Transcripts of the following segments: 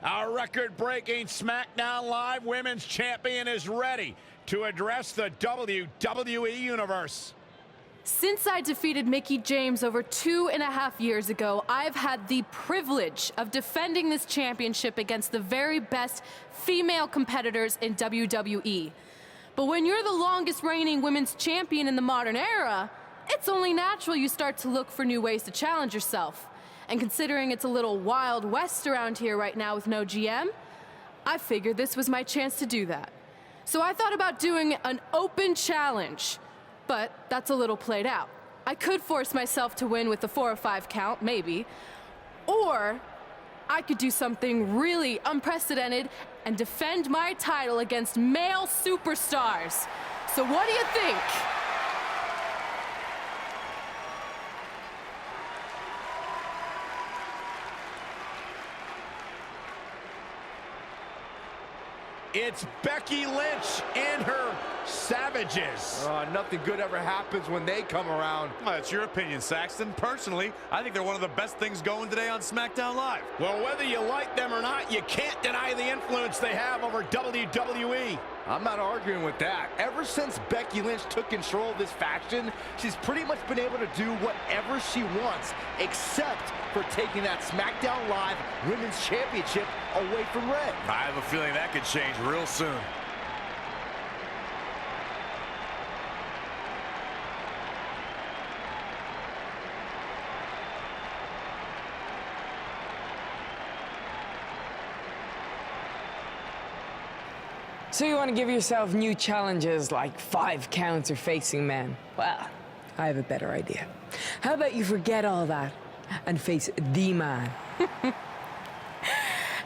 Our record-breaking SmackDown Live Women's Champion is ready to address the WWE Universe. Since I defeated Mickie James over 2.5 years ago, I've had the privilege of defending this championship against the very best female competitors in WWE. But when you're the longest reigning women's champion in the modern era, it's only natural you start to look for new ways to challenge yourself. And considering it's a little Wild West around here right now with no GM, I figured this was my chance to do that. So I thought about doing an open challenge, but that's a little played out. I could force myself to win with a 4 or 5 count, maybe, or I could do something really unprecedented and defend my title against male superstars. So what do you think? It's Becky Lynch and her Savages. Nothing good ever happens when they come around. Well, that's your opinion, Saxton. Personally, I think they're one of the best things going today on SmackDown Live. Well, whether you like them or not, you can't deny the influence they have over WWE. I'm not arguing with that. Ever since Becky Lynch took control of this faction, she's pretty much been able to do whatever she wants, except for taking that SmackDown Live Women's Championship away from Red. I have a feeling that could change real soon. So you want to give yourself new challenges like 5 counts or facing men? Well, I have a better idea. How about you forget all that and face the man?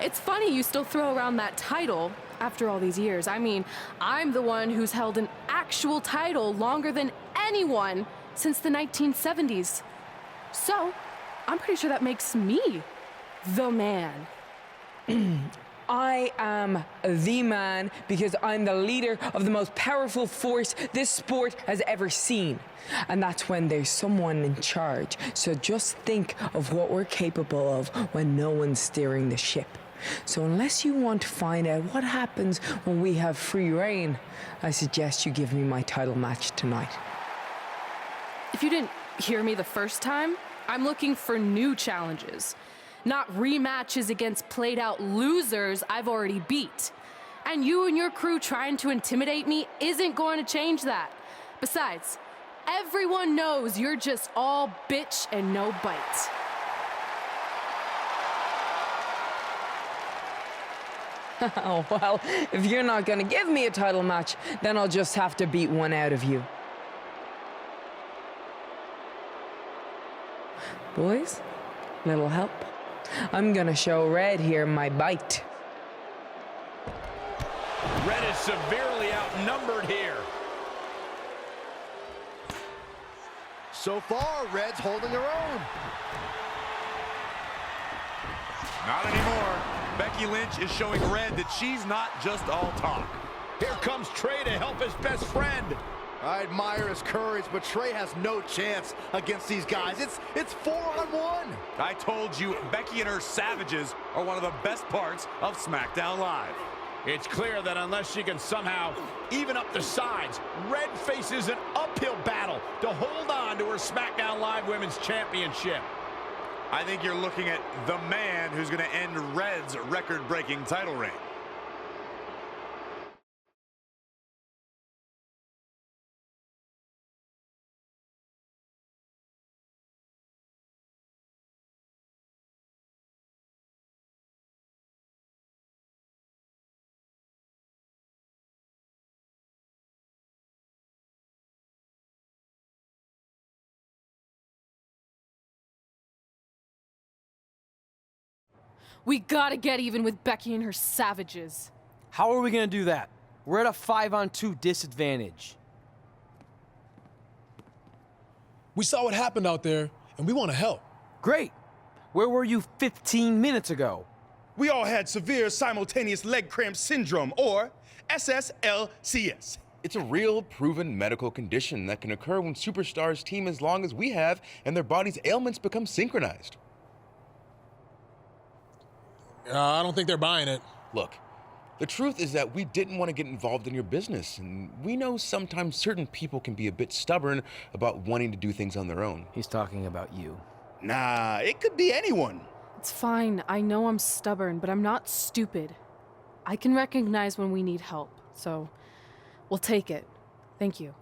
It's funny you still throw around that title after all these years. I mean, I'm the one who's held an actual title longer than anyone since the 1970s. So, I'm pretty sure that makes me the man. I am the man because I'm the leader of the most powerful force this sport has ever seen. And that's when there's someone in charge. So just think of what we're capable of when no one's steering the ship. So unless you want to find out what happens when we have free reign, I suggest you give me my title match tonight. If you didn't hear me the first time, I'm looking for new challenges. Not rematches against played-out losers I've already beat. And you and your crew trying to intimidate me isn't going to change that. Besides, everyone knows you're just all bitch and no bite. Oh, well, if you're not gonna give me a title match, then I'll just have to beat one out of you. Boys, little help? I'm gonna show Red here my bite. Red is severely outnumbered here. So far, Red's holding her own. Not anymore. Becky Lynch is showing Red that she's not just all talk. Here comes Trey to help his best friend. I admire his courage, but Trey has no chance against these guys. It's 4-on-1. I told you, Becky and her Savages are one of the best parts of SmackDown Live. It's clear that unless she can somehow even up the sides, Red faces an uphill battle to hold on to her SmackDown Live Women's Championship. I think you're looking at the man who's going to end Red's record-breaking title reign. We gotta get even with Becky and her Savages. How are we gonna do that? We're at a 5-on-2 disadvantage. We saw what happened out there, and we want to help. Great. Where were you 15 minutes ago? We all had severe simultaneous leg cramp syndrome, or SSLCS. It's a real, proven medical condition that can occur when superstars team as long as we have and their body's ailments become synchronized. I don't think they're buying it. Look, the truth is that we didn't want to get involved in your business, and we know sometimes certain people can be a bit stubborn about wanting to do things on their own. He's talking about you. Nah, it could be anyone. It's fine. I know I'm stubborn, but I'm not stupid. I can recognize when we need help, so we'll take it. Thank you.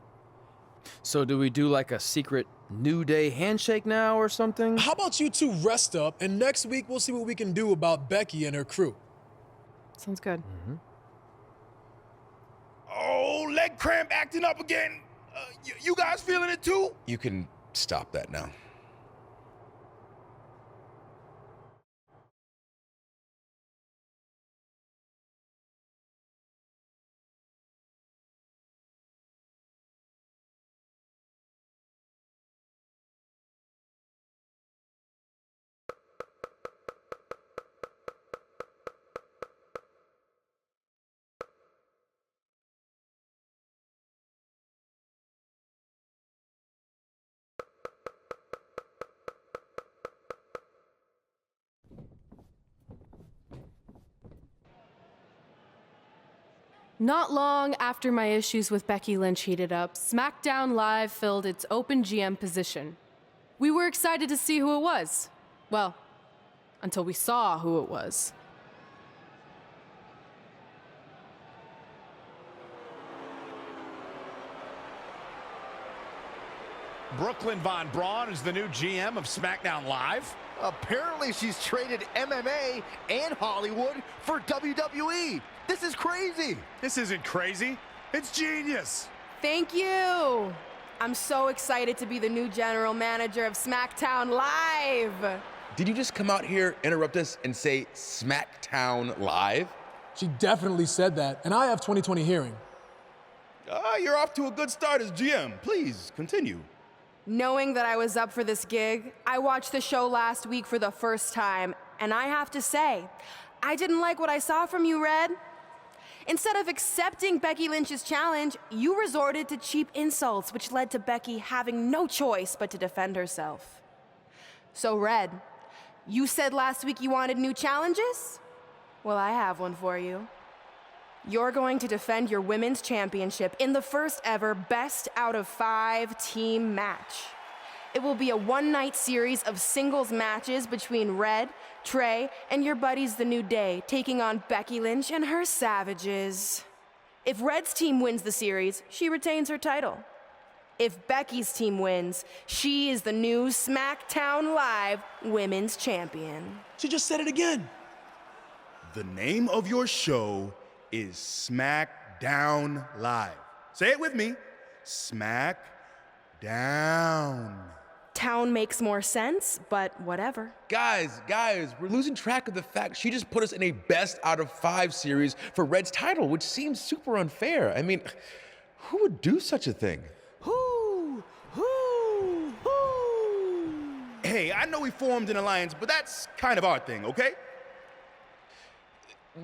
So do we do like a secret New Day handshake now or something? How about you two rest up, and next week we'll see what we can do about Becky and her crew. Sounds good. Oh, leg cramp acting up again. You guys feeling it too? You can stop that now. Not long after my issues with Becky Lynch heated up, SmackDown Live filled its open GM position. We were excited to see who it was. Well, until we saw who it was. Brooklyn Von Braun is the new GM of SmackDown Live. Apparently she's traded MMA and Hollywood for WWE. This is crazy. This isn't crazy. It's genius. Thank you. I'm so excited to be the new general manager of SmackDown Live. Did you just come out here, interrupt us, and say SmackDown Live? She definitely said that, and I have 20/20 hearing. You're off to a good start as GM. Please, continue. Knowing that I was up for this gig, I watched the show last week for the first time, and I have to say, I didn't like what I saw from you, Red. Instead of accepting Becky Lynch's challenge, you resorted to cheap insults, which led to Becky having no choice but to defend herself. So, Red, you said last week you wanted new challenges? Well, I have one for you. You're going to defend your women's championship in the first ever best out of 5 team match. It will be a one-night series of singles matches between Red, Trey, and your buddies The New Day, taking on Becky Lynch and her Savages. If Red's team wins the series, she retains her title. If Becky's team wins, she is the new SmackDown Live Women's Champion. She just said it again. The name of your show is SmackDown Live. Say it with me. SmackDown. Town makes more sense, but whatever. Guys, we're losing track of the fact she just put us in a best out of 5 series for Red's title, which seems super unfair. I mean, who would do such a thing? Hey, I know we formed an alliance, but that's kind of our thing, okay?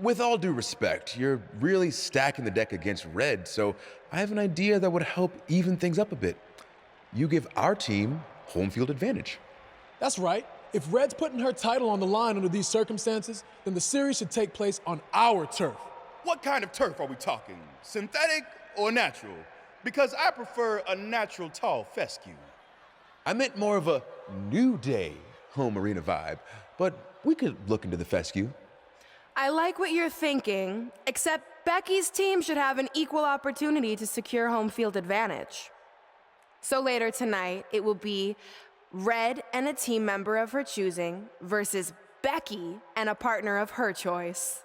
With all due respect, you're really stacking the deck against Red, so I have an idea that would help even things up a bit. You give our team home field advantage. That's right. If Red's putting her title on the line under these circumstances, then the series should take place on our turf. What kind of turf are we talking? Synthetic or natural? Because I prefer a natural tall fescue. I meant more of a New Day home arena vibe, but we could look into the fescue. I like what you're thinking, except Becky's team should have an equal opportunity to secure home field advantage. So later tonight, it will be Red and a team member of her choosing versus Becky and a partner of her choice.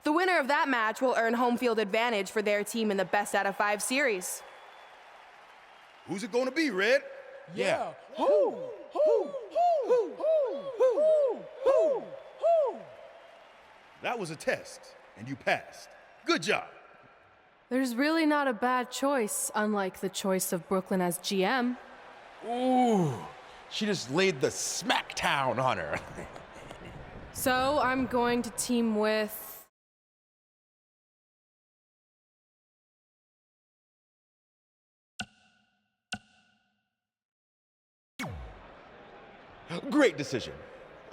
The winner of that match will earn home field advantage for their team in the best out of 5 series. Who's it gonna be, Red? Yeah. That was a test, and you passed. Good job. There's really not a bad choice, unlike the choice of Brooklyn as GM. Ooh, she just laid the smackdown on her. So I'm going to team with... Great decision.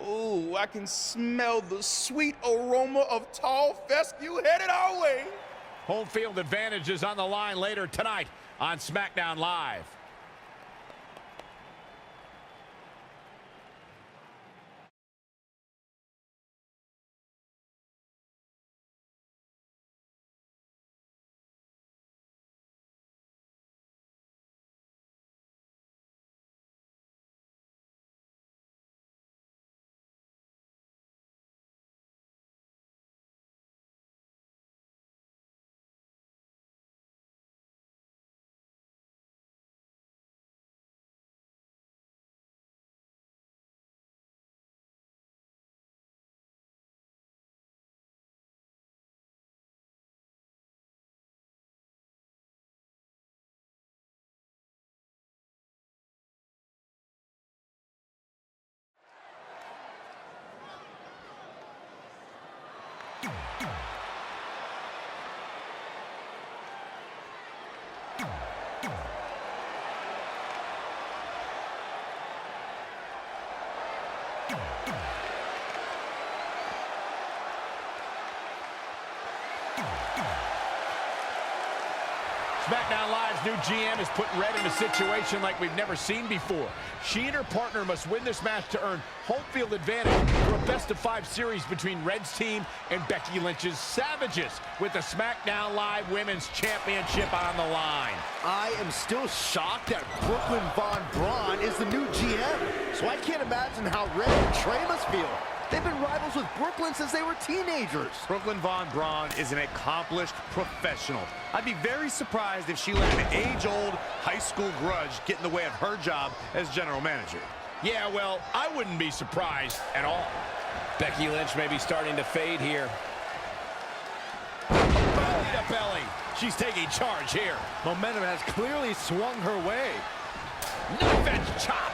Ooh, I can smell the sweet aroma of tall fescue headed our way. Home field advantage is on the line later tonight on SmackDown Live. SmackDown Live's new GM is putting Red in a situation like we've never seen before. She and her partner must win this match to earn home field advantage for a best-of-5 series between Red's team and Becky Lynch's Savages, with the SmackDown Live Women's Championship on the line. I am still shocked that Brooklyn Von Braun is the new GM, so I can't imagine how Red and Trey must feel. They've been rivals with Brooklyn since they were teenagers. Brooklyn Von Braun is an accomplished professional. I'd be very surprised if she let an age-old high school grudge get in the way of her job as general manager. Yeah, well, I wouldn't be surprised at all. Becky Lynch may be starting to fade here. Belly to belly. She's taking charge here. Momentum has clearly swung her way. Knife edge chop.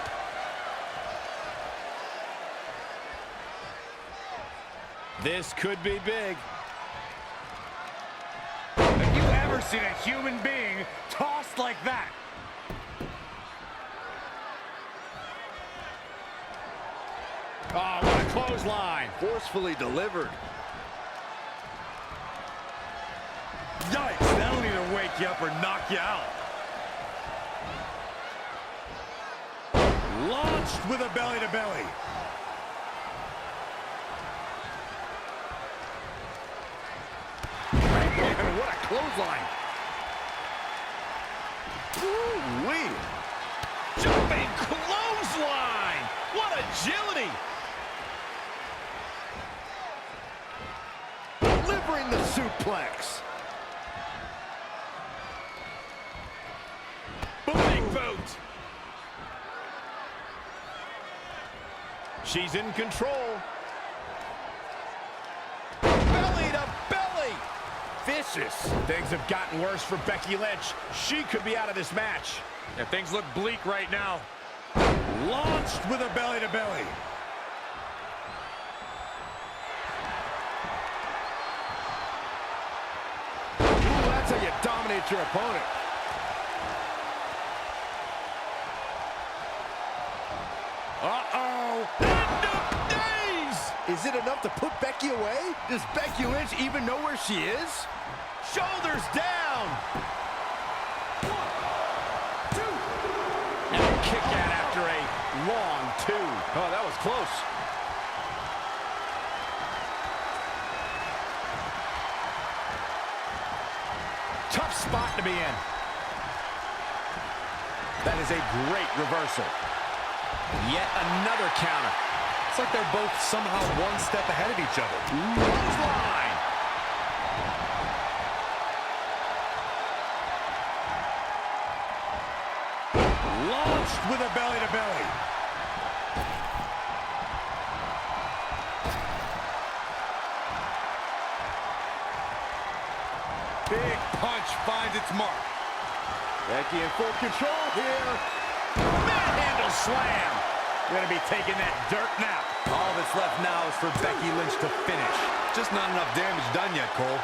This could be big. Have you ever seen a human being tossed like that? Oh, what a clothesline. Forcefully delivered. Yikes, that'll either wake you up or knock you out. Launched with a belly-to-belly. And what a clothesline. Ooh-wee. Jumping clothesline. What agility. Delivering the suplex. Big boot. She's in control. Belly to belly. Vicious. Things have gotten worse for Becky Lynch. She could be out of this match. Yeah, things look bleak right now. Launched with a belly-to-belly. Ooh, that's how you dominate your opponent. Uh-oh. End of days. Is it enough to put Becky away? Does Becky Lynch even know where she is? Shoulders down. 1, 2. And a kick out after a long 2. Oh, that was close. Tough spot to be in. That is a great reversal. Yet another counter. It's like they're both somehow one step ahead of each other. Clothesline. Launched with a belly-to-belly. Big punch finds its mark. Becky in full control here. Manhandle slam. Gonna be taking that dirt nap. All that's left now is for Becky Lynch to finish. Just not enough damage done yet, Cole.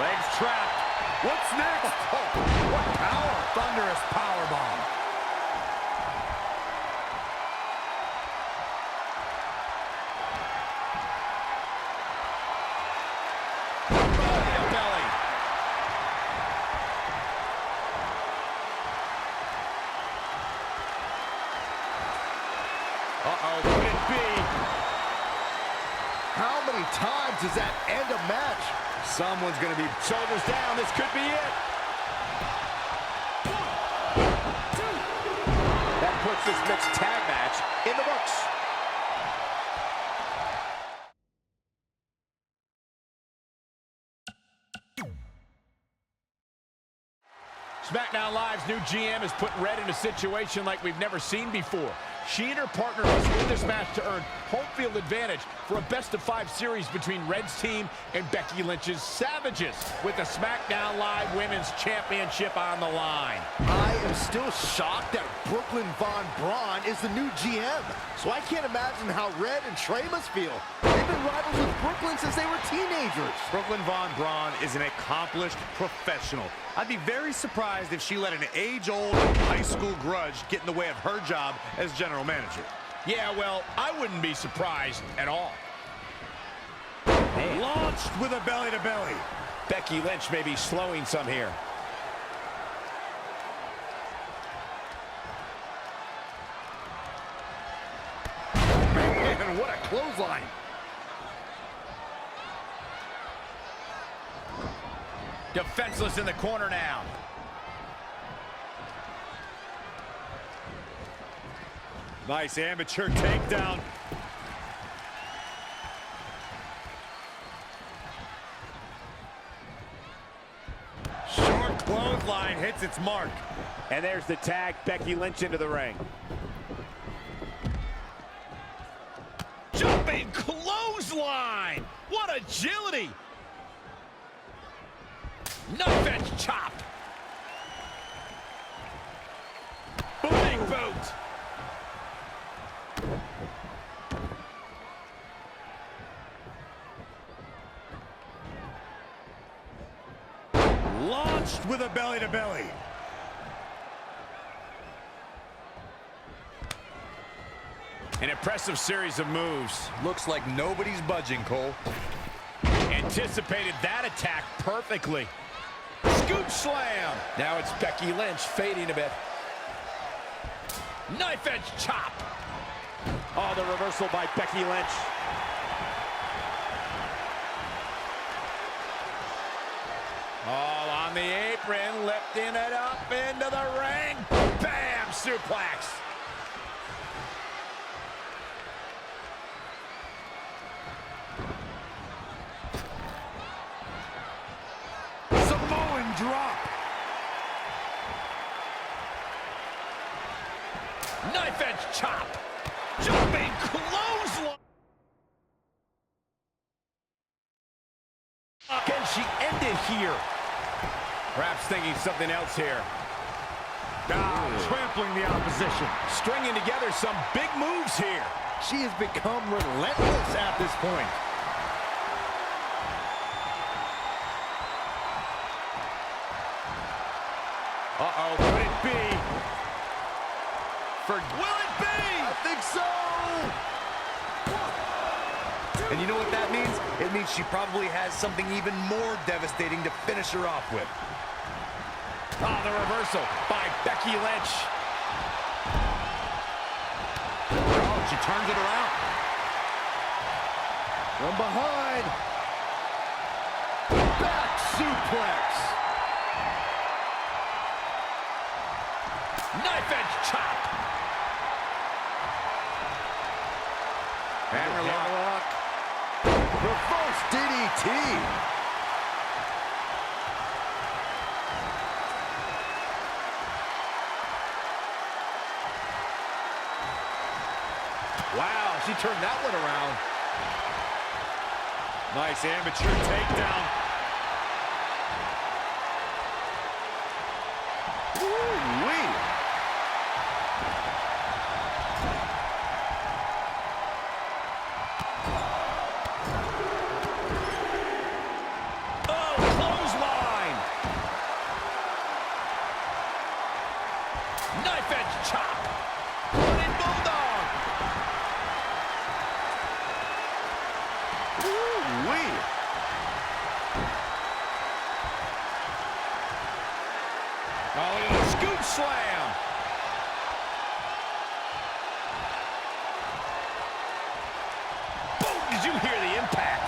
Legs trapped. What's next? Oh, what power. Thunderous powerbomb. times does that end a match? Someone's going to be Shoulders down. This could be it. That puts this mixed tag match in the books. SmackDown Live's new GM has put Red in a situation like we've never seen before. She and her partner must win this match to earn home field advantage for a best-of-5 series between Red's team and Becky Lynch's Savages, with the SmackDown Live Women's Championship on the line. I am still shocked that Brooklyn Von Braun is the new GM, so I can't imagine how Red and Trey must feel. They've been rivals with Brooklyn since they were teenagers. Brooklyn Von Braun is an accomplished professional. I'd be very surprised if she let an age-old high school grudge get in the way of her job as general manager. Yeah, well, I wouldn't be surprised at all. Launched with a belly-to-belly. Becky Lynch may be slowing some here. Man, what a clothesline. Defenseless in the corner now. Nice amateur takedown. Short clothesline hits its mark. And there's the tag. Becky Lynch into the ring. Jumping clothesline. What agility. Knife edge chop. Big boot. Launched with a belly-to-belly. An impressive series of moves. Looks like nobody's budging, Cole. Anticipated that attack perfectly. Scoop slam. Now it's Becky Lynch fading a bit. Knife edge chop. Oh, the reversal by Becky Lynch. All on the apron, lifting it up into the ring. Bam! Suplex. Samoan drop. Knife edge chop. Jumping clothesline. Can she end it here? Perhaps thinking something else here. Trampling the opposition. Stringing together some big moves here. She has become relentless at this point. Uh-oh, could it be? Will it be? I think so. And you know what that means? It means she probably has something even more devastating to finish her off with. Oh, the reversal by Becky Lynch. Oh, she turns it around. From behind. Back suplex. Knife edge chop. Hammerlock. Reverse DDT. Wow, she turned that one around. Nice amateur takedown. Woo-wee. Oh, clothesline. Knife edge chop. Running bulldog. Woo-wee. Oh, look at the scoop slam. Boom, did you hear the impact?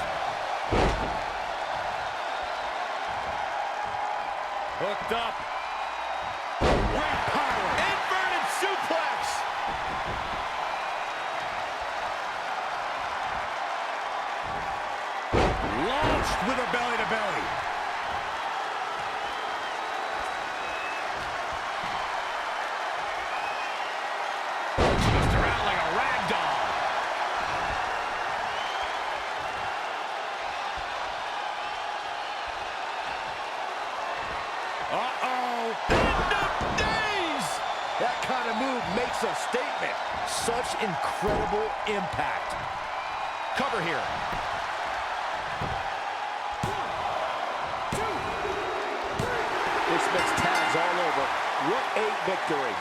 makes a statement. Such incredible impact. Cover here. This makes tags all over. What a victory.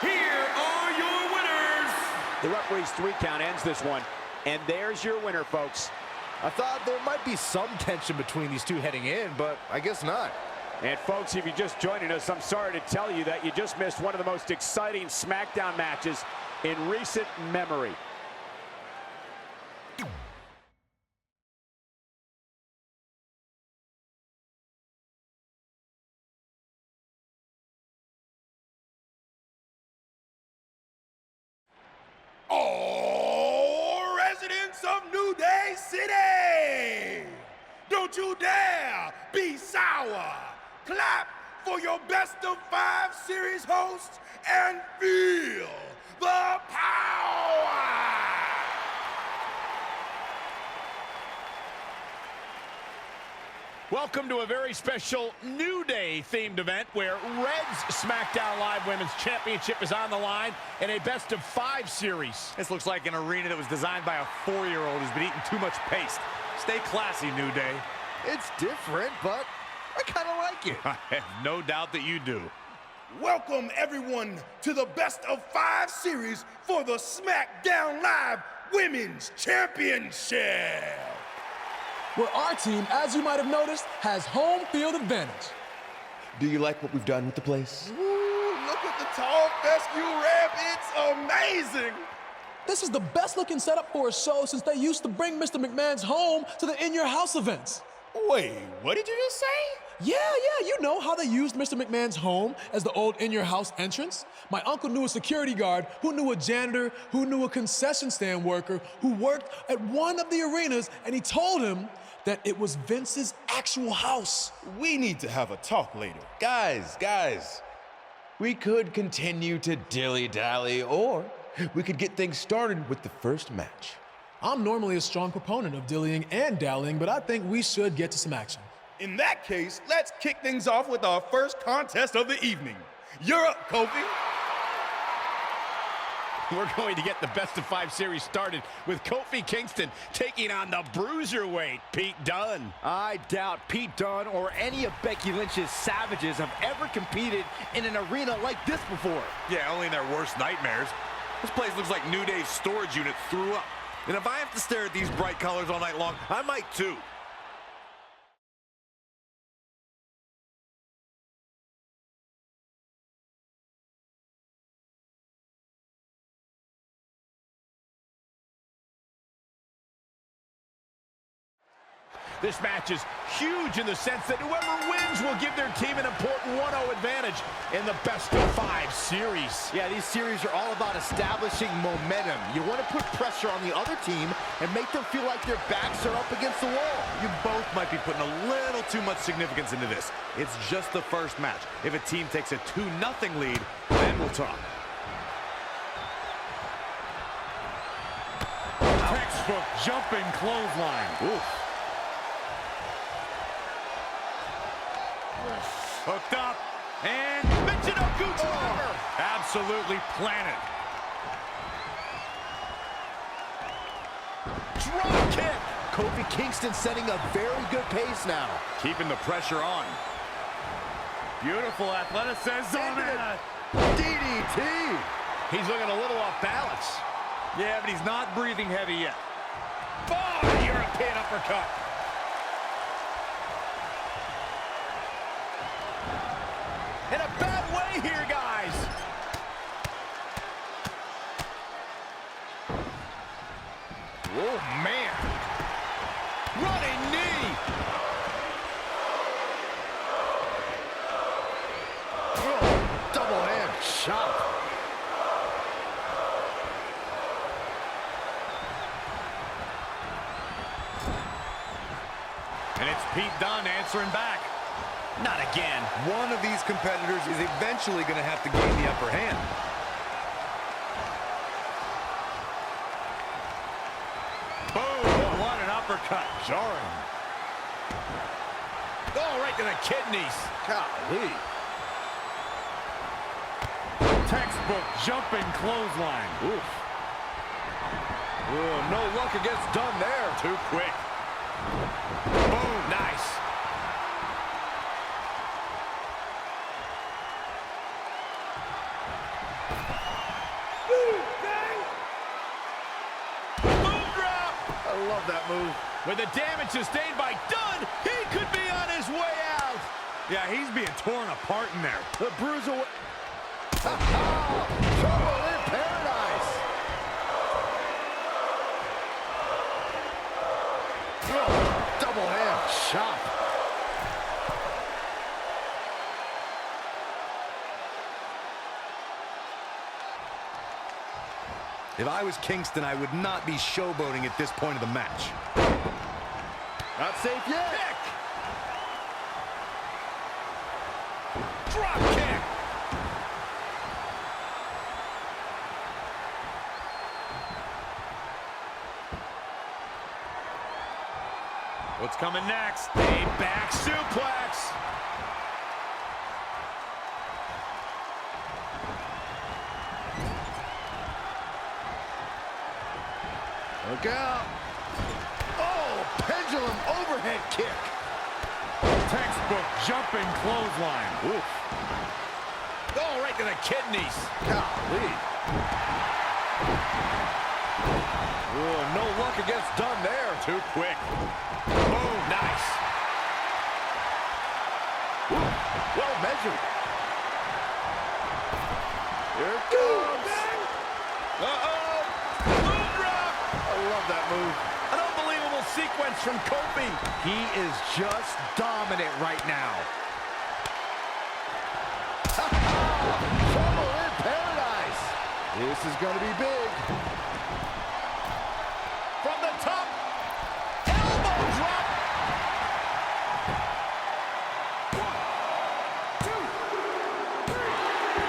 Here are your winners. The referee's 3 count ends this one. And there's your winner, folks. I thought there might be some tension between these two heading in, but I guess not. And folks, if you're just joining us, I'm sorry to tell you that you just missed one of the most exciting SmackDown matches in recent memory. All residents of New Day City, don't you dare be sour. Clap for your best of 5 series host and feel the power. Welcome to a very special New Day themed event where Red's SmackDown Live Women's Championship is on the line in a best of 5 series. This looks like an arena that was designed by a 4-year-old who's been eating too much paste. Stay classy, New Day. It's different, but I kind of like it. I have no doubt that you do. Welcome everyone to the best of 5 series for the SmackDown Live Women's Championship. Where our team, as you might have noticed, has home field advantage. Do you like what we've done with the place? Ooh, look at the tall fescue ramp. It's amazing. This is the best looking setup for a show since they used to bring Mr. McMahon's home to the In Your House events. Wait, what did you just say? Yeah, you know how they used Mr. McMahon's home as the old In Your House entrance? My uncle knew a security guard, who knew a janitor, who knew a concession stand worker, who worked at one of the arenas, and he told him that it was Vince's actual house. We need to have a talk later. Guys, we could continue to dilly-dally, or we could get things started with the first match. I'm normally a strong proponent of dillying and dallying, but I think we should get to some action. In that case, let's kick things off with our first contest of the evening. You're up, Kofi. We're going to get the best of 5 series started with Kofi Kingston taking on the bruiserweight Pete Dunne. I doubt Pete Dunne or any of Becky Lynch's savages have ever competed in an arena like this before. Yeah, only in their worst nightmares. This place looks like New Day's storage unit threw up. And if I have to stare at these bright colors all night long, I might too. This match is huge in the sense that whoever wins will give their team an important 1-0 advantage in the best of 5 series. Yeah, these series are all about establishing momentum. You want to put pressure on the other team and make them feel like their backs are up against the wall. You both might be putting a little too much significance into this. It's just the first match. If a team takes a 2-0 lead, then we'll talk. Textbook jumping clothesline. Oof. Hooked up, and Michinoku driver. Absolutely planted. Drop kick. Kofi Kingston setting a very good pace now. Keeping the pressure on. Beautiful athleticism. DDT. He's looking a little off balance. Yeah, but he's not breathing heavy yet. Oh, European uppercut. In a bad way here, guys. Oh, man. Running knee. Oh, double hand shot. And it's Pete Dunne answering back. Not again. One of these competitors is eventually going to have to gain the upper hand. Boom! What an uppercut. Jarring. Oh, right to the kidneys. Golly. Textbook jumping clothesline. Oof. Ooh, no luck against Dunn there. Too quick. Boom. Nice. Boom drop. I love that move. With the damage sustained by Dunn, he could be on his way out. Yeah, he's being torn apart in there. The bruiser. Trouble in paradise. Oh, double hand chop. If I was Kingston, I would not be showboating at this point of the match. Not safe yet. Kick. Drop kick. What's coming next? A back suplex. Look out. Oh, pendulum overhead kick. Textbook jumping clothesline. Oof. Oh, right to the kidneys. Golly. Ooh, no luck against Dunn there. Too quick. Boom, nice. Ooh, well measured. Here it comes. Uh-oh. Boom drop. I love that move. An unbelievable sequence from Kofi. He is just dominant right now. Trouble in paradise. This is going to be big. From the top. Elbow drop. 1, 2, 3.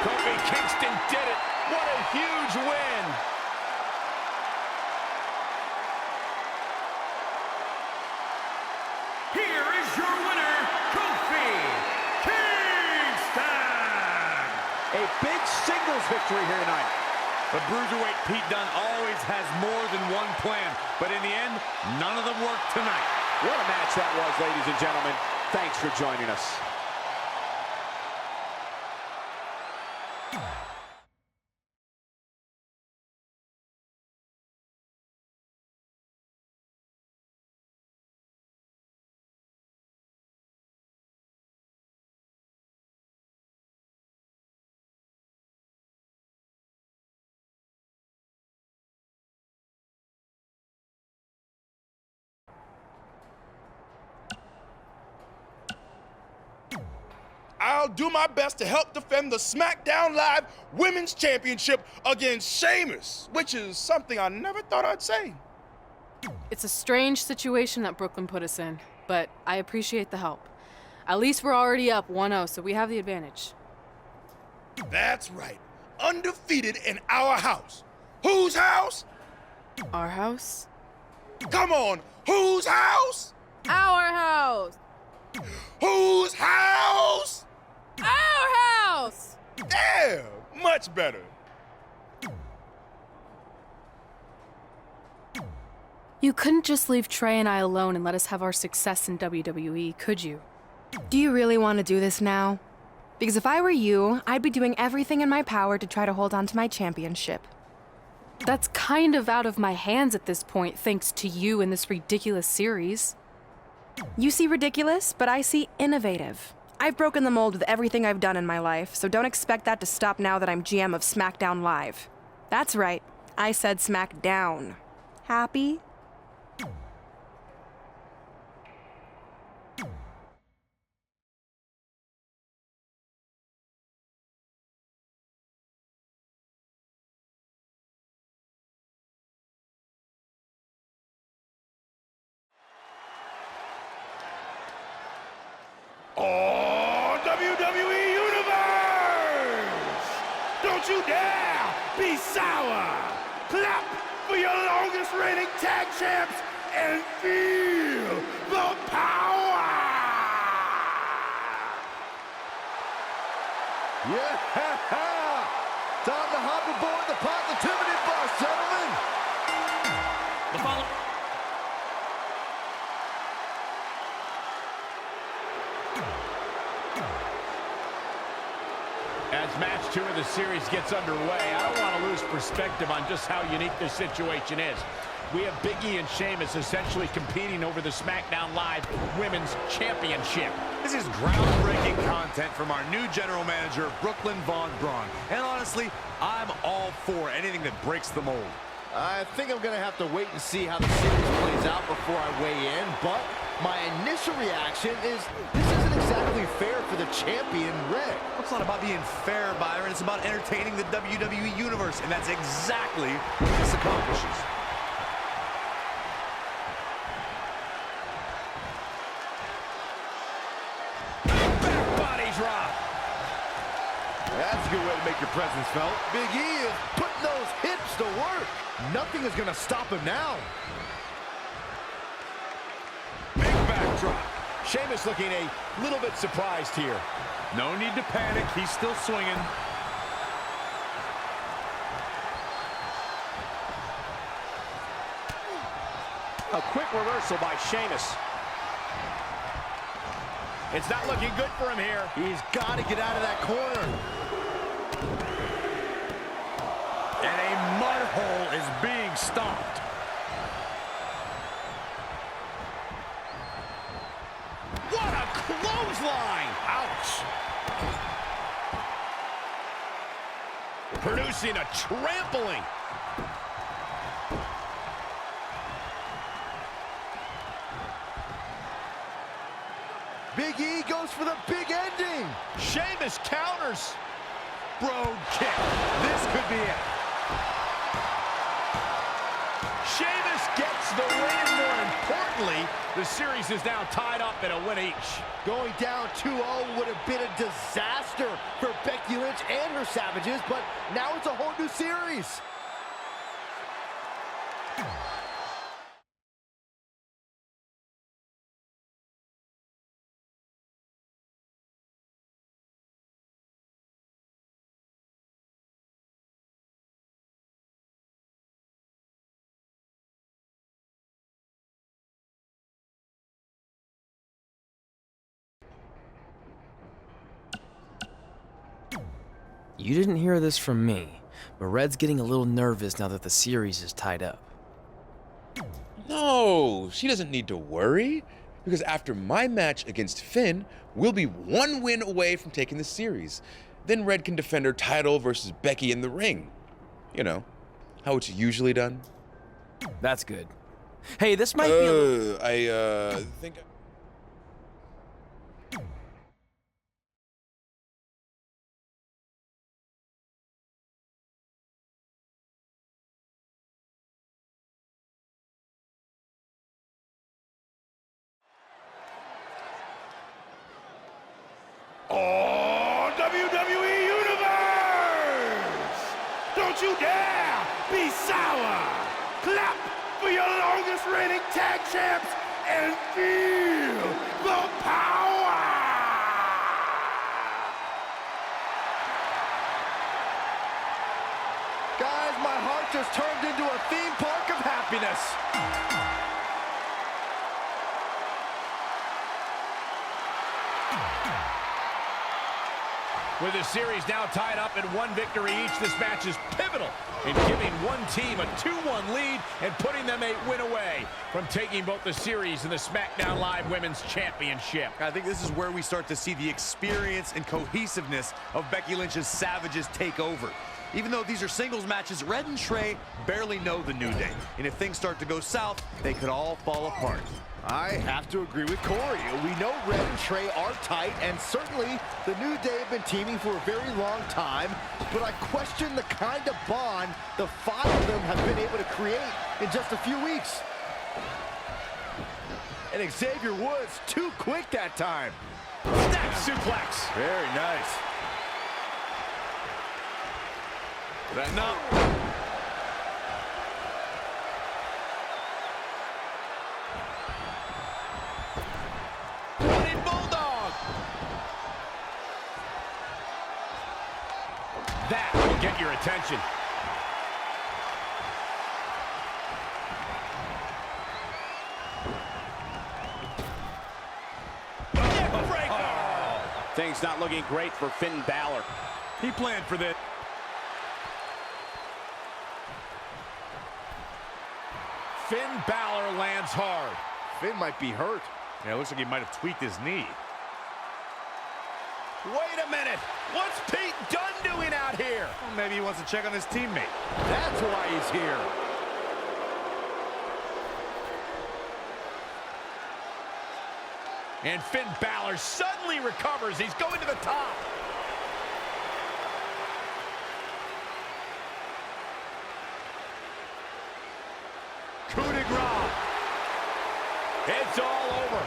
Kofi Kingston did it. What a huge win. Here is your winner, Kofi Kingston! A big singles victory here tonight. The Bruiserweight Pete Dunne always has more than one plan, but in the end, none of them worked tonight. What a match that was, ladies and gentlemen. Thanks for joining us. I'll do my best to help defend the SmackDown Live Women's Championship against Sheamus, which is something I never thought I'd say. It's a strange situation that Brooklyn put us in, but I appreciate the help. At least we're already up 1-0, so we have the advantage. That's right. Undefeated in our house. Whose house? Our house? Come on, whose house? Our house! Whose house? Our house! Yeah, much better. You couldn't just leave Trey and I alone and let us have our success in WWE, could you? Do you really want to do this now? Because if I were you, I'd be doing everything in my power to try to hold on to my championship. That's kind of out of my hands at this point, thanks to you and this ridiculous series. You see ridiculous, but I see innovative. I've broken the mold with everything I've done in my life, so don't expect that to stop now that I'm GM of SmackDown Live. That's right, I said SmackDown. Happy? Oh, WWE Universe! Don't you dare be sour! Clap for your longest reigning tag champs and feel the power! Yeah! Time to hop aboard the positivity bus, gentlemen. The follow. As match 2 of the series gets underway, I don't want to lose perspective on just how unique this situation is. We have Big E and Sheamus essentially competing over the SmackDown Live Women's Championship. This is groundbreaking content from our new general manager, Brooklyn Von Braun. And honestly, I'm all for anything that breaks the mold. I think I'm going to have to wait and see how the series plays out before I weigh in, but my initial reaction is this isn't exactly fair for the champion, Red. It's not about being fair, Byron. It's about entertaining the WWE Universe, and that's exactly what this accomplishes. Back body drop. That's a good way to make your presence felt. Big E is putting those hips to work. Nothing is going to stop him now. Big backdrop. Sheamus looking a little bit surprised here. No need to panic. He's still swinging. A quick reversal by Sheamus. It's not looking good for him here. He's got to get out of that corner. And a mud hole is being stomped. What a clothesline! Ouch! Producing a trampling. Big E goes for the big ending. Sheamus counters. Brogue kick. This could be it. Sheamus gets the win. More importantly, the series is now tied up at a win each. Going down 2-0 would have been a disaster for Becky Lynch and her Savages, but now it's a whole new series. You didn't hear this from me, but Red's getting a little nervous now that the series is tied up. No, she doesn't need to worry, because after my match against Finn, we'll be 1 win away from taking the series. Then Red can defend her title versus Becky in the ring. You know, how it's usually done. That's good. Hey, this might be a I think... Oh, WWE Universe! Don't you dare be sour! Clap for your longest reigning tag champs and feel the power! Guys, my heart just turned into a theme park of happiness. With the series now tied up at 1 victory each, this match is pivotal in giving one team a 2-1 lead and putting them a win away from taking both the series and the SmackDown Live Women's Championship. I think this is where we start to see the experience and cohesiveness of Becky Lynch's Savages take over. Even though these are singles matches, Red and Trey barely know the New Day. And if things start to go south, they could all fall apart. I have to agree with Corey. We know Red and Trey are tight, and certainly the New Day have been teaming for a very long time, but I question the kind of bond the 5 of them have been able to create in just a few weeks. And Xavier Woods, too quick that time. Stack suplex. Very nice. Setting up. Running Bulldog. That will get your attention. Things not looking great for Finn Balor. He planned for this. Finn Balor lands hard. Finn might be hurt. Yeah, it looks like he might have tweaked his knee. Wait a minute. What's Pete Dunne doing out here? Well, maybe he wants to check on his teammate. That's why he's here. And Finn Balor suddenly recovers. He's going to the top. Coup de grace. It's all over.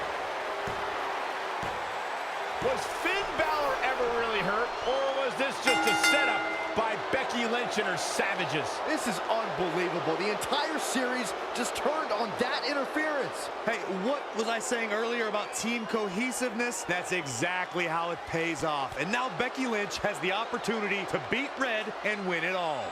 Was Finn Balor ever really hurt, or was this just a setup by Becky Lynch and her savages? This is unbelievable. The entire series just turned on that interference. Hey, what was I saying earlier about team cohesiveness? That's exactly how it pays off. And now Becky Lynch has the opportunity to beat Red and win it all.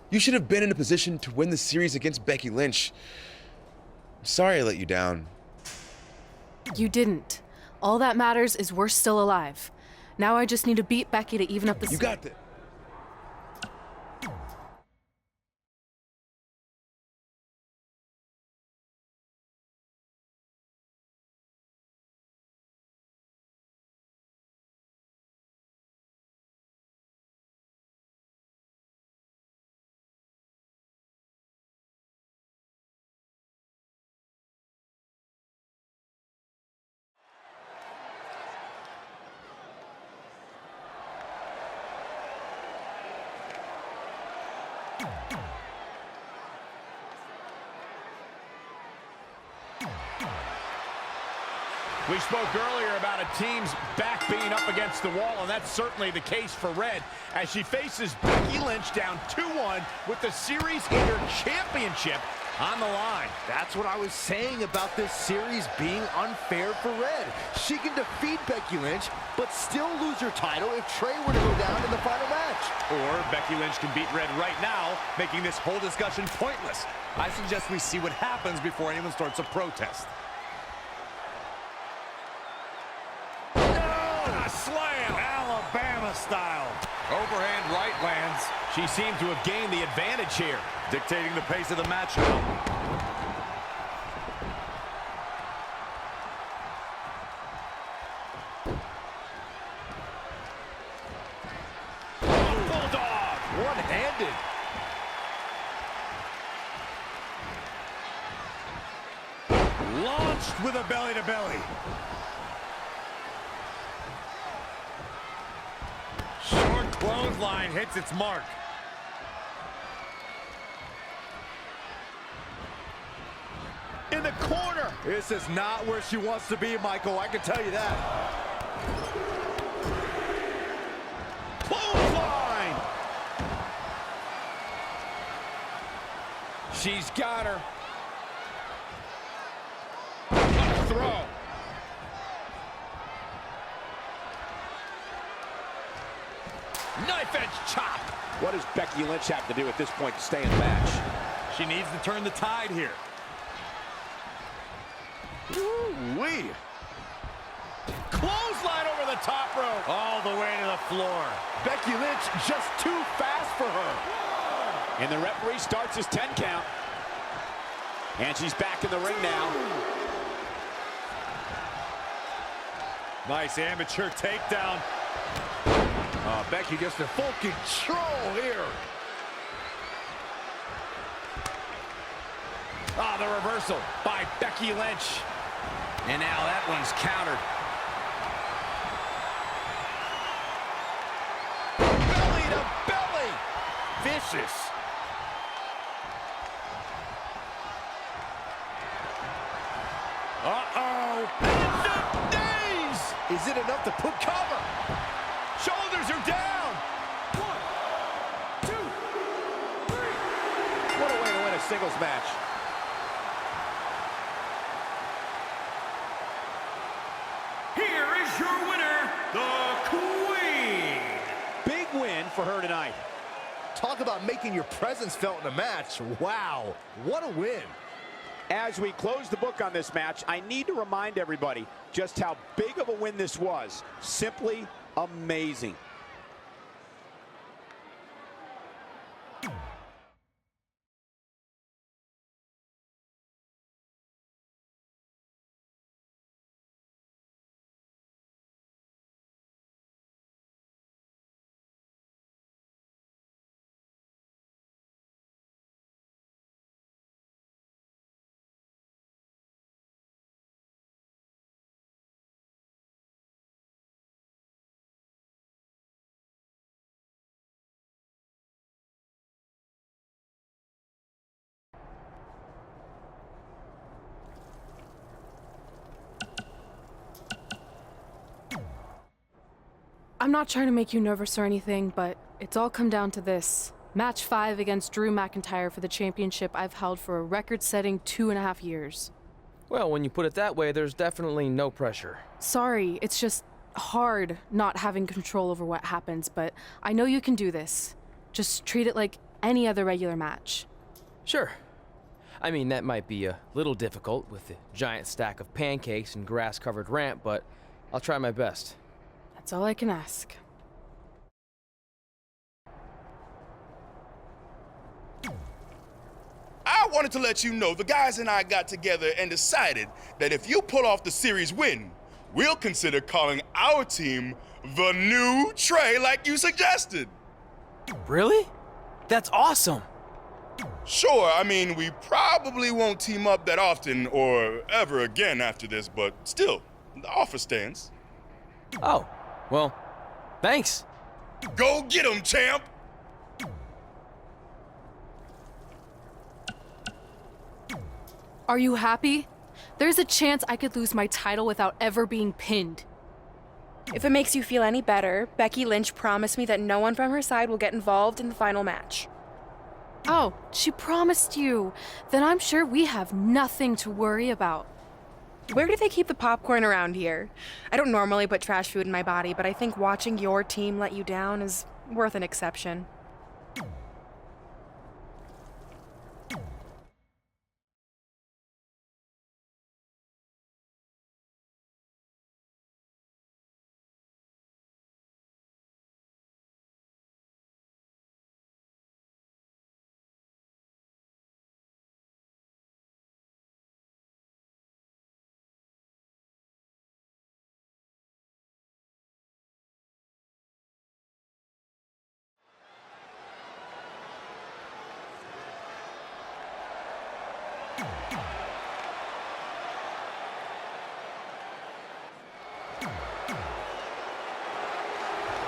You should have been in a position to win the series against Becky Lynch. I'm sorry I let you down. You didn't. All that matters is we're still alive. Now I just need to beat Becky to even up the... You got this. We spoke earlier about a team's back being up against the wall, and that's certainly the case for Red as she faces Becky Lynch down 2-1 with the series hitter championship on the line. That's what I was saying about this series being unfair for Red. She can defeat Becky Lynch, but still lose her title if Trey were to go down in the final match. Or Becky Lynch can beat Red right now, making this whole discussion pointless. I suggest we see what happens before anyone starts a protest. A slam! Alabama style. Overhand right lands. She seemed to have gained the advantage here. Dictating the pace of the match now. Bulldog! One-handed. Launched with a belly-to-belly. Short clothesline hits its mark. In the corner. This is not where she wants to be, Michael. I can tell you that. Clothesline. She's got her. A throw. Knife edge chop. What does Becky Lynch have to do at this point to stay in the match? She needs to turn the tide here. Ooh-wee. Clothesline over the top rope. All the way to the floor. Becky Lynch just too fast for her. And the referee starts his 10 count. And she's back in the ring now. Nice amateur takedown. Becky just in full control here. The reversal by Becky Lynch. And now that one's countered. Belly to belly. Vicious. Uh-oh. Knees! Is it enough to put cover? Shoulders are down. 1, 2, 3. What a way to win a singles match. Here is your winner, the Queen. Big win for her tonight. Talk about making your presence felt in a match. Wow, what a win. As we close the book on this match, I need to remind everybody just how big of a win this was. Simply amazing. I'm not trying to make you nervous or anything, but it's all come down to this. Match 5 against Drew McIntyre for the championship I've held for a record-setting 2.5 years. Well, when you put it that way, there's definitely no pressure. Sorry, it's just hard not having control over what happens, but I know you can do this. Just treat it like any other regular match. Sure. I mean, that might be a little difficult with the giant stack of pancakes and grass-covered ramp, but I'll try my best. That's all I can ask. I wanted to let you know the guys and I got together and decided that if you pull off the series win, we'll consider calling our team the New Trey like you suggested. Really? That's awesome! Sure, I mean, we probably won't team up that often or ever again after this, but still, the offer stands. Oh, well, thanks. Go get 'em, champ! Are you happy? There's a chance I could lose my title without ever being pinned. If it makes you feel any better, Becky Lynch promised me that no one from her side will get involved in the final match. Oh, she promised you. Then I'm sure we have nothing to worry about. Where do they keep the popcorn around here? I don't normally put trash food in my body, but I think watching your team let you down is worth an exception.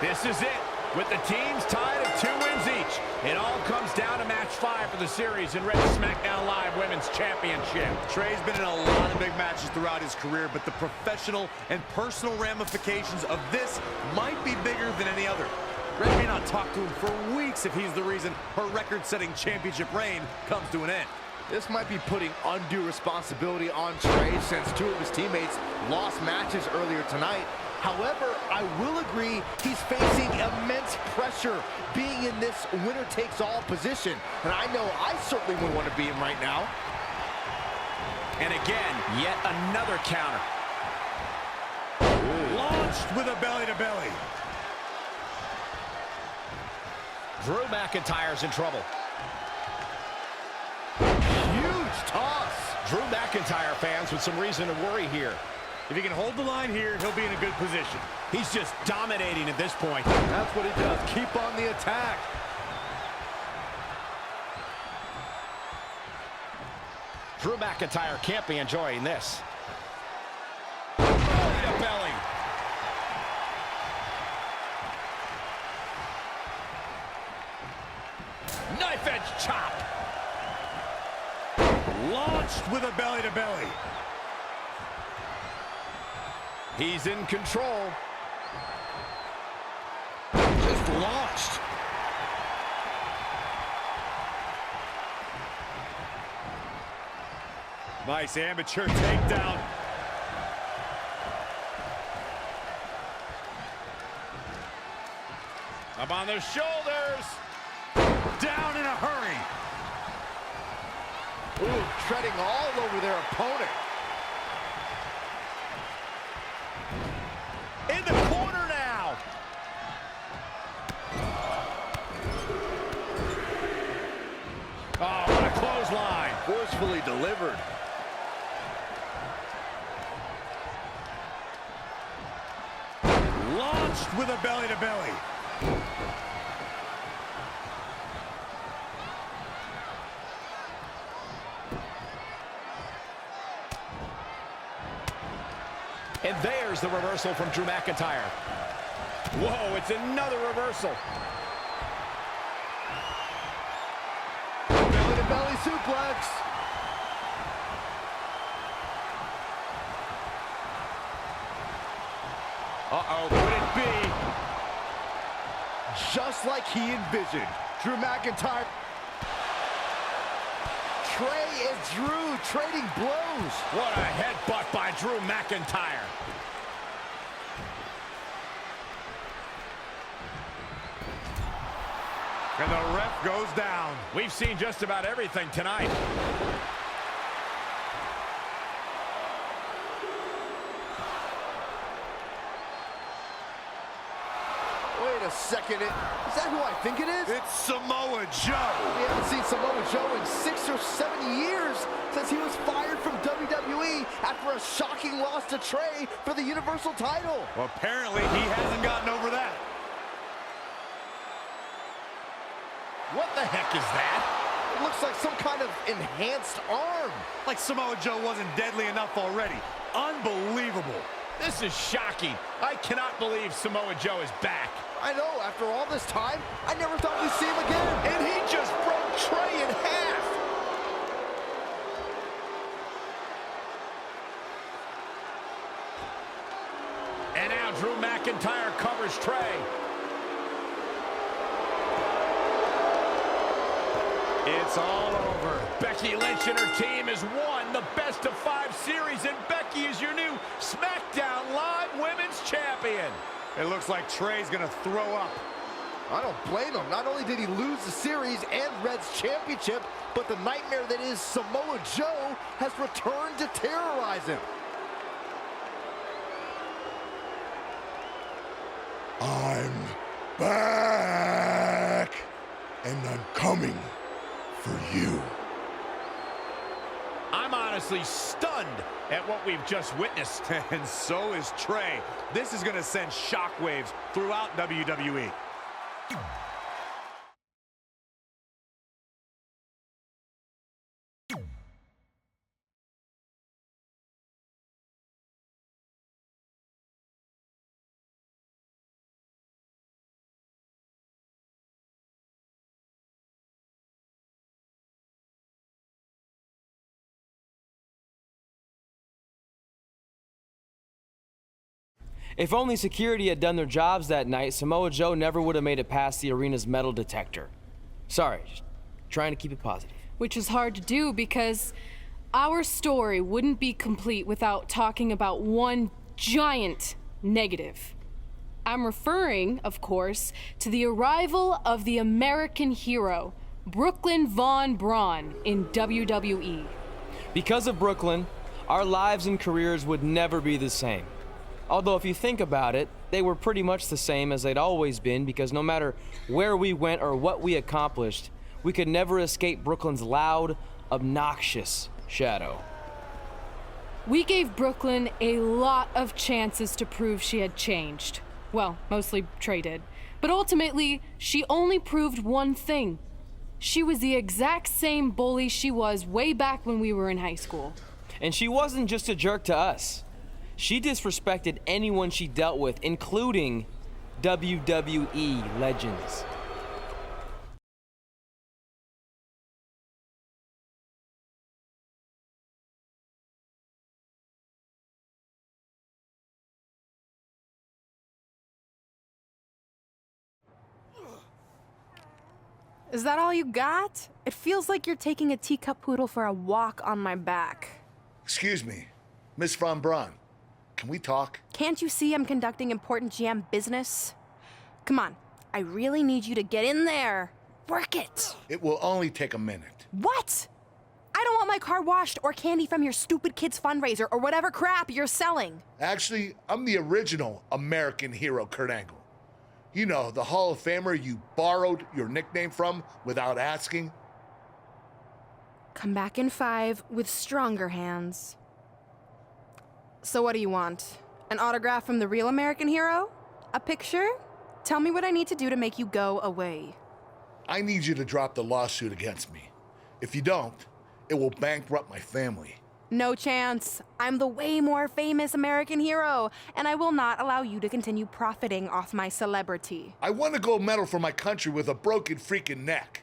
This is it. With the teams tied at 2 wins each, it all comes down to match 5 for the series in Red's SmackDown Live Women's Championship. Trey's been in a lot of big matches throughout his career, but the professional and personal ramifications of this might be bigger than any other. Red may not talk to him for weeks if he's the reason her record-setting championship reign comes to an end. This might be putting undue responsibility on Trey since 2 of his teammates lost matches earlier tonight. However, I will agree he's facing immense pressure being in this winner-takes-all position. And I know I certainly wouldn't want to be him right now. And again, yet another counter. Launched with a belly-to-belly. Drew McIntyre's in trouble. Huge toss. Drew McIntyre fans with some reason to worry here. If he can hold the line here, he'll be in a good position. He's just dominating at this point. That's what he does. Keep on the attack. Drew McIntyre can't be enjoying this. Belly to belly. Knife edge chop. Launched with a belly-to-belly. He's in control. Just launched. Nice amateur takedown. Up on their shoulders. Down in a hurry. Ooh, treading all over their opponent. In the corner now. Oh, what a clothesline. Forcefully delivered. Launched with a belly-to-belly. And there's the reversal from Drew McIntyre. Whoa, it's another reversal. Belly-to-belly suplex. Uh-oh, could it be? Just like he envisioned. Drew McIntyre. Trey and Drew trading blows. What a headbutt by Drew McIntyre. And the ref goes down. We've seen just about everything tonight. Wait a second. Is that who I think it is? It's Samoa Joe. We haven't seen Samoa Joe in 6 or 7 years since he was fired from WWE after a shocking loss to Trey for the Universal title. Well, apparently he hasn't gotten over that. What the heck is that? It looks like some kind of enhanced arm. Like Samoa Joe wasn't deadly enough already. Unbelievable. This is shocking. I cannot believe Samoa Joe is back. I know, after all this time, I never thought we'd see him again. And he just broke Trey in half. And now Drew McIntyre covers Trey. It's all over. Becky Lynch and her team has won the Best of 5 series, and Becky is your new SmackDown Live Women's Champion. It looks like Trey's gonna throw up. I don't blame him. Not only did he lose the series and Red's championship, but the nightmare that is Samoa Joe has returned to terrorize him. I'm back, and I'm coming for you. I'm honestly stunned at what we've just witnessed. And so is Trey. This is gonna send shockwaves throughout WWE. If only security had done their jobs that night, Samoa Joe never would have made it past the arena's metal detector. Sorry, just trying to keep it positive. Which is hard to do because our story wouldn't be complete without talking about one giant negative. I'm referring, of course, to the arrival of the American hero, Brooklyn Von Braun, in WWE. Because of Brooklyn, our lives and careers would never be the same. Although if you think about it, they were pretty much the same as they'd always been, because no matter where we went or what we accomplished, we could never escape Brooklyn's loud, obnoxious shadow. We gave Brooklyn a lot of chances to prove she had changed. Well, mostly Trey did. But ultimately, she only proved one thing. She was the exact same bully she was way back when we were in high school. And she wasn't just a jerk to us. She disrespected anyone she dealt with, including WWE legends. Is that all you got? It feels like you're taking a teacup poodle for a walk on my back. Excuse me, Miss Von Braun. Can we talk? Can't you see I'm conducting important GM business? Come on, I really need you to get in there. Work it. It will only take a minute. What? I don't want my car washed or candy from your stupid kids fundraiser or whatever crap you're selling. Actually, I'm the original American hero, Kurt Angle. You know, the Hall of Famer you borrowed your nickname from without asking. Come back in 5 with stronger hands. So what do you want? An autograph from the real American hero? A picture? Tell me what I need to do to make you go away. I need you to drop the lawsuit against me. If you don't, it will bankrupt my family. No chance. I'm the way more famous American hero, and I will not allow you to continue profiting off my celebrity. I won a gold medal for my country with a broken freaking neck.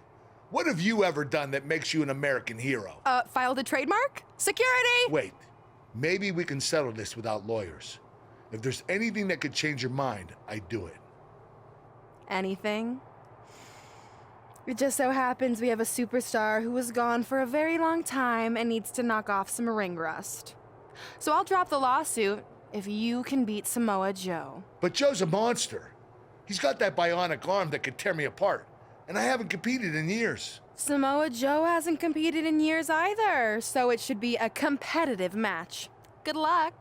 What have you ever done that makes you an American hero? Filed a trademark? Security! Wait, maybe we can settle this without lawyers. If there's anything that could change your mind, I'd do it. Anything? It just so happens we have a superstar who was gone for a very long time and needs to knock off some ring rust. So I'll drop the lawsuit if you can beat Samoa Joe. But Joe's a monster. He's got that bionic arm that could tear me apart, and I haven't competed in years. Samoa Joe hasn't competed in years either, so it should be a competitive match. Good luck.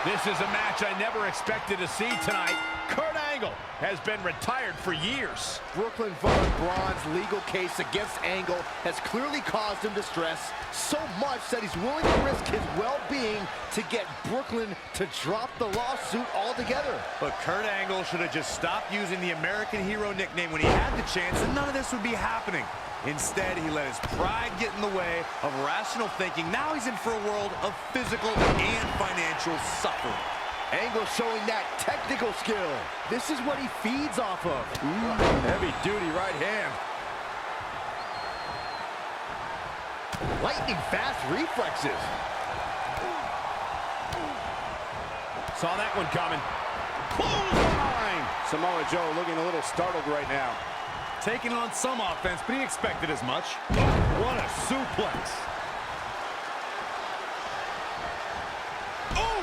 This is a match I never expected to see tonight. Kurt Angle has been retired for years. Brooklyn Von Braun's legal case against Angle has clearly caused him distress, so much that he's willing to risk his well-being to get Brooklyn to drop the lawsuit altogether. But Kurt Angle should have just stopped using the American hero nickname when he had the chance, and none of this would be happening. Instead, he let his pride get in the way of rational thinking. Now he's in for a world of physical and financial suffering. Angle showing that technical skill. This is what he feeds off of. Heavy-duty right hand. Lightning fast reflexes. Saw that one coming. Clothesline! Samoa Joe looking a little startled right now. Taking on some offense, but he expected as much. What a suplex. Oh!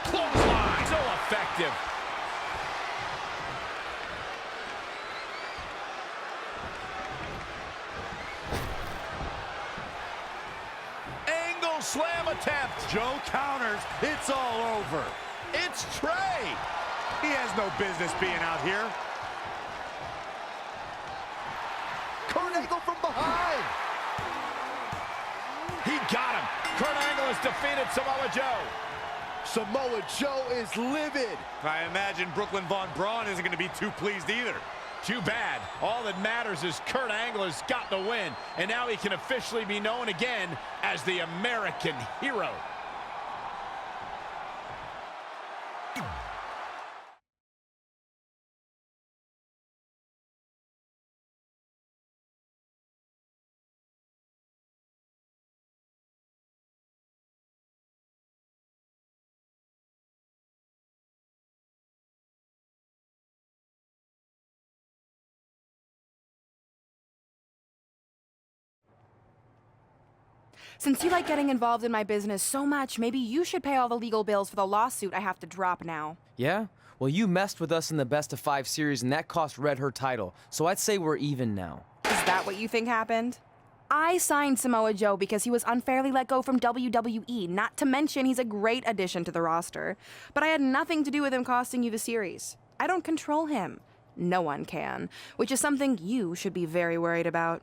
Clothesline! So effective. Angle slam attempt. Joe counters. It's all over. It's Trey. He has no business being out here. Kurt Angle from behind. He got him. Kurt Angle has defeated Samoa Joe. Samoa Joe is livid. I imagine Brooklyn Von Braun isn't going to be too pleased either. Too bad. All that matters is Kurt Angle has gotten the win, and now he can officially be known again as the American hero. Since you like getting involved in my business so much, maybe you should pay all the legal bills for the lawsuit I have to drop now. Yeah? Well, you messed with us in the Best of 5 series, and that cost Red her title. So I'd say we're even now. Is that what you think happened? I signed Samoa Joe because he was unfairly let go from WWE, not to mention he's a great addition to the roster. But I had nothing to do with him costing you the series. I don't control him. No one can, which is something you should be very worried about.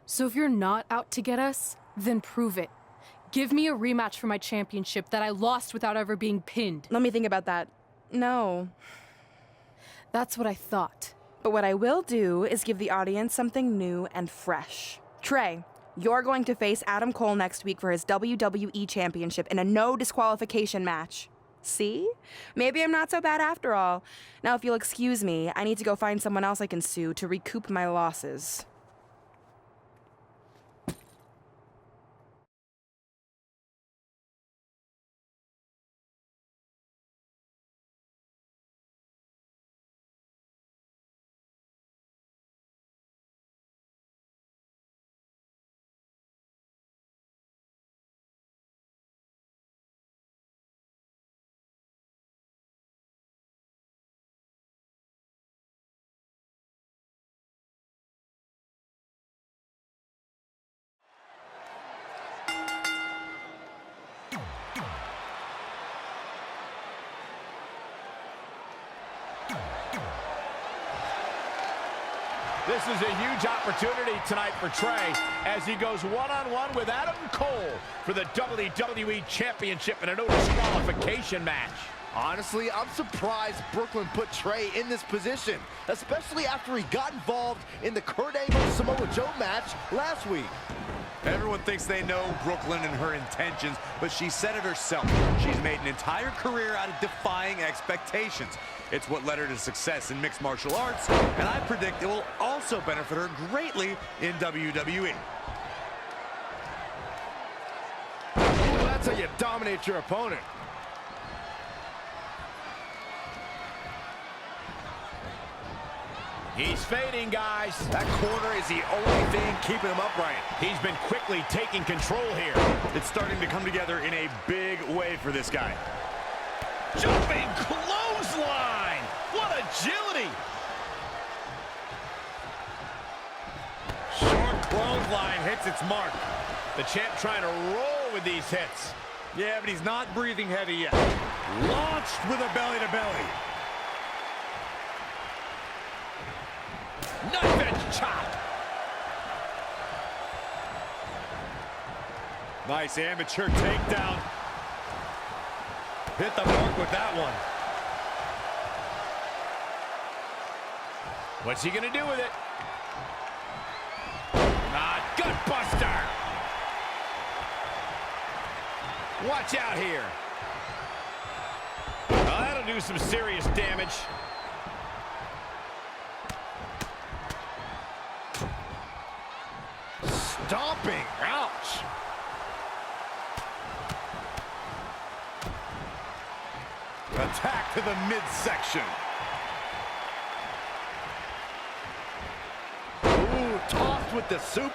So if you're not out to get us, then prove it. Give me a rematch for my championship that I lost without ever being pinned. Let me think about that. No. That's what I thought. But what I will do is give the audience something new and fresh. Trey, you're going to face Adam Cole next week for his WWE Championship in a no disqualification match. See? Maybe I'm not so bad after all. Now, if you'll excuse me, I need to go find someone else I can sue to recoup my losses. This is a huge opportunity tonight for Trey as he goes one-on-one with Adam Cole for the WWE Championship in a no disqualification match. Honestly, I'm surprised Brooklyn put Trey in this position, especially after he got involved in the Kurt Angle Samoa Joe match last week. Everyone thinks they know Brooklyn and her intentions, but she said it herself. She's made an entire career out of defying expectations. It's what led her to success in mixed martial arts, and I predict it will also benefit her greatly in WWE. Ooh, that's how you dominate your opponent. He's fading, guys. That corner is the only thing keeping him upright. He's been quickly taking control here. It's starting to come together in a big way for this guy. Jumping clothesline. What agility. Short clothesline hits its mark. The champ trying to roll with these hits. Yeah, but he's not breathing heavy yet. Launched with a belly-to-belly. Knife edge chop. Nice amateur takedown. Hit the mark with that one. What's he gonna do with it? Gut buster. Watch out here. Well, that'll do some serious damage. Stomping. Ouch. Attack to the midsection. Ooh, tossed with the suplex.